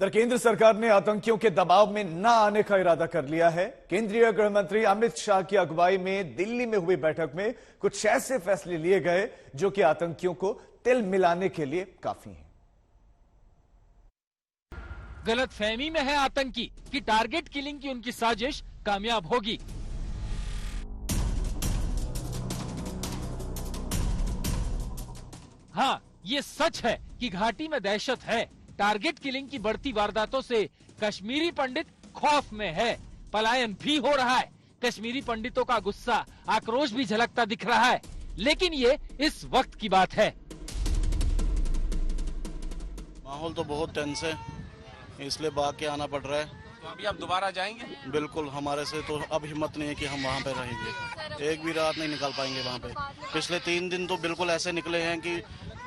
तर केंद्र सरकार ने आतंकियों के दबाव में न आने का इरादा कर लिया है। केंद्रीय गृह मंत्री अमित शाह की अगुवाई में दिल्ली में हुई बैठक में कुछ ऐसे फैसले लिए गए जो कि आतंकियों को तिल मिलाने के लिए काफी हैं। गलतफहमी में है आतंकी कि टारगेट किलिंग की उनकी साजिश कामयाब होगी। हाँ, ये सच है कि घाटी में दहशत है। टारगेट किलिंग की बढ़ती वारदातों से कश्मीरी पंडित खौफ में है। पलायन भी हो रहा है। कश्मीरी पंडितों का गुस्सा, आक्रोश भी झलकता दिख रहा है। लेकिन ये इस वक्त की बात है। माहौल तो बहुत टेंस है, इसलिए भाग के आना पड़ रहा है। तो अभी आप दोबारा जाएंगे? बिल्कुल, हमारे से तो अब हिम्मत नहीं है कि हम वहाँ पे रहेंगे। एक भी रात नहीं निकाल पाएंगे वहाँ पे। पिछले 3 दिन तो बिल्कुल ऐसे निकले हैं कि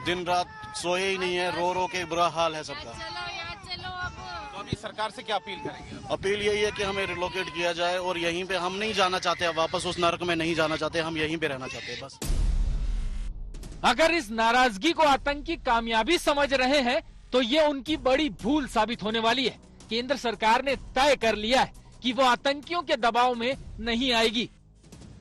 दिन रात सोए ही नहीं है, रो रो के बुरा हाल है सबका। तो अभी सरकार से क्या अपील करेंगे? अपील यही है कि हमें रिलोकेट किया जाए और यहीं पे हम नहीं जाना चाहते, वापस उस नर्क में नहीं जाना चाहते, हम यहीं पे रहना चाहते हैं बस। अगर इस नाराजगी को आतंकी कामयाबी समझ रहे हैं तो ये उनकी बड़ी भूल साबित होने वाली है। केंद्र सरकार ने तय कर लिया है कि वो आतंकियों के दबाव में नहीं आएगी।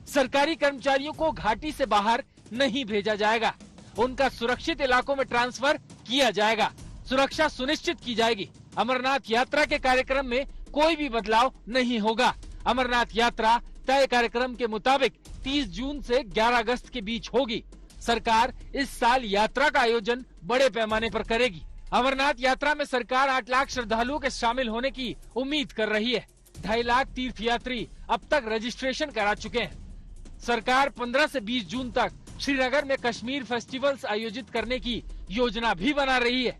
सरकारी कर्मचारियों को घाटी से बाहर नहीं भेजा जाएगा। उनका सुरक्षित इलाकों में ट्रांसफर किया जाएगा। सुरक्षा सुनिश्चित की जाएगी। अमरनाथ यात्रा के कार्यक्रम में कोई भी बदलाव नहीं होगा। अमरनाथ यात्रा तय कार्यक्रम के मुताबिक 30 जून से 11 अगस्त के बीच होगी। सरकार इस साल यात्रा का आयोजन बड़े पैमाने पर करेगी। अमरनाथ यात्रा में सरकार 8 लाख श्रद्धालुओं के शामिल होने की उम्मीद कर रही है। 2.5 लाख तीर्थयात्री अब तक रजिस्ट्रेशन करा चुके हैं। सरकार 15 से 20 जून तक श्रीनगर में कश्मीर फेस्टिवल्स आयोजित करने की योजना भी बना रही है।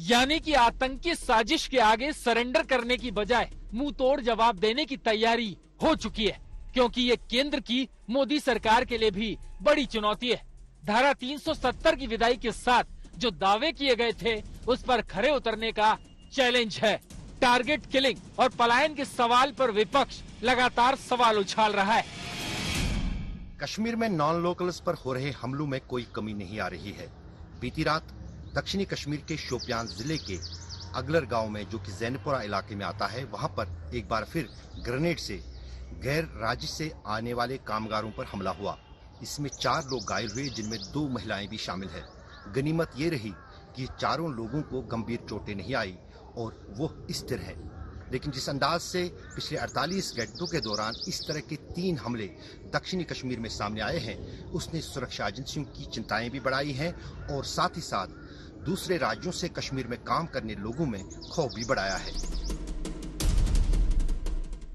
यानी कि आतंकी साजिश के आगे सरेंडर करने की बजाय मुंह तोड़ जवाब देने की तैयारी हो चुकी है, क्योंकि ये केंद्र की मोदी सरकार के लिए भी बड़ी चुनौती है। धारा 370 की विदाई के साथ जो दावे किए गए थे उस पर खरे उतरने का चैलेंज है। टारगेट किलिंग और पलायन के सवाल पर विपक्ष लगातार सवाल उछाल रहा है। कश्मीर में नॉन लोकल्स पर हो रहे हमलों में कोई कमी नहीं आ रही है। बीती रात दक्षिणी कश्मीर के शोपियान जिले के अगलर गांव में, जो कि जैनपुरा इलाके में आता है, वहां पर एक बार फिर ग्रेनेड से गैर राज्य से आने वाले कामगारों पर हमला हुआ। इसमें 4 लोग घायल हुए, जिनमें 2 महिलाएं भी शामिल है। गनीमत ये रही कि चारों लोगों को गंभीर चोटें नहीं आई और वो स्थिर है। लेकिन जिस अंदाज से पिछले 48 घंटों के दौरान इस तरह के 3 हमले दक्षिणी कश्मीर में सामने आए हैं, उसने सुरक्षा एजेंसियों की चिंताएं भी बढ़ाई हैं और साथ ही साथ दूसरे राज्यों से कश्मीर में काम करने लोगों में खौफ भी बढ़ाया है।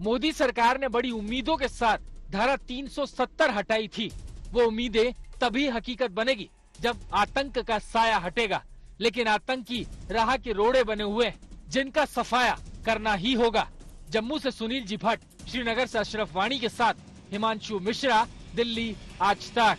मोदी सरकार ने बड़ी उम्मीदों के साथ धारा 370 हटाई थी। वो उम्मीदें तभी हकीकत बनेगी जब आतंक का साया हटेगा। लेकिन आतंकी राह के रोड़े बने हुए हैं, जिनका सफाया करना ही होगा। जम्मू से सुनील जी भट्ट, श्रीनगर से अशरफ वाणी के साथ हिमांशु मिश्रा, दिल्ली, आज तक।